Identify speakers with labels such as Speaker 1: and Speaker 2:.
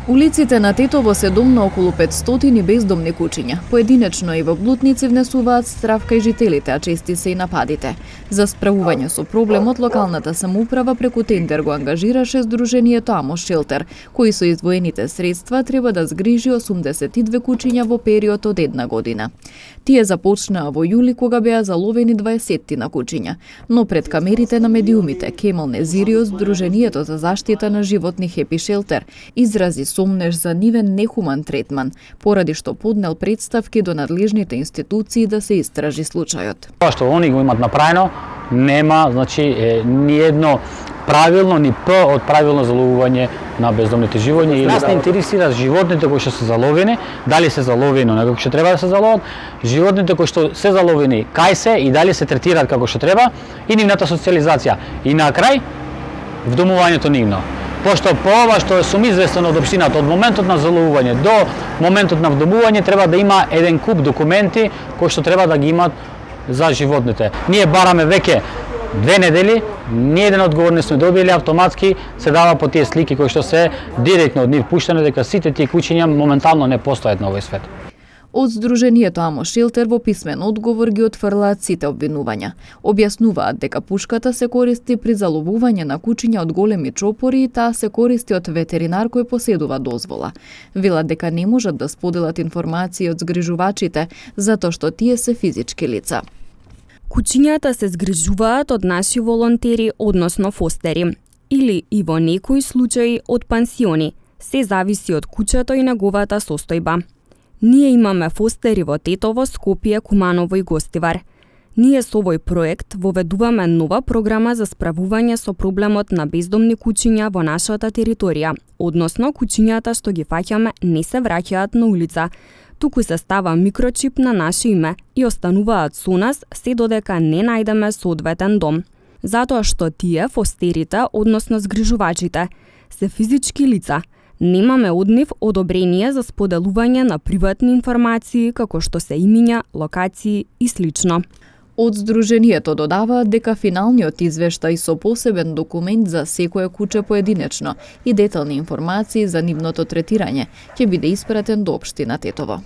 Speaker 1: Улиците на Тетово се дом на околу 500 бездомни куќиња. Поединечно и во Блутници внесуваат страв кај жителите, а чести се и нападите. За справување со проблемот, локалната самоуправа преку тендер го ангажираше Сдруженијето Амос Шелтер, кои со издвоените средства треба да згрижи 82 куќиња во период од една година. Тие започнаа во јули кога беа заловени 20 на куќиња, но пред камерите на медиумите Кемал Незирио, Сдруженијето за заштита на животни Хепи Шелтер, изрази сомнеж за нивен нехуман третман, поради што поднел представки до надлежните институции да се истражи случајот.
Speaker 2: Тоа што они го имат направено, нема, ни едно правилно, ни П од правилно заловување на бездомните животни. Нас не интересира животните кои што се заловени, дали се заловени како што треба да се заловат, животните кои што се заловени кај се и дали се третираат како што треба и нивната социјализација. И на крај, вдомувањето нивно. Пошто по ова што сум известен од општината, од моментот на заловување до моментот на вдомување треба да има еден куп документи кои што треба да ги имат за животните. Ние бараме веќе 2 недели, ниеден одговор не сме добили, автоматски се дава по тие слики кои што се директно од нив пуштени дека сите тие куќиња моментално не постојат на овој свет.
Speaker 1: Од Сдруженијето Амос Шелтер во писмен одговор ги отфрлаат сите обвинувања. Објаснуваат дека пушката се користи при заловување на куќиња од големи чопори и таа се користи од ветеринар кој поседува дозвола. Велат дека не можат да споделат информации од згрижувачите, затоа што тие се физички лица.
Speaker 3: Куќињата се згрижуваат од наши волонтери, односно фостери, или и во некои случаи од пансиони. Се зависи од куќето и неговата состојба. Ние имаме фостери во Тетово, Скопје, Куманово и Гостивар. Ние со овој проект воведуваме нова програма за справување со проблемот на бездомни куќиња во нашата територија, односно куќињата што ги фаќаме не се враќаат на улица, туку се става микрочип на наше име и остануваат со нас се додека не најдеме соодветен дом. Затоа што тие, фостерите, односно згрижувачите, се физички лица, немаме од нив одобрение за споделување на приватни информации како што се имиња, локации и слично.
Speaker 1: Од Сдруженијето додаваат дека финалниот извештај со посебен документ за секое куќе поединечно и детални информации за нивното третирање ќе биде испратен до општина Тетово.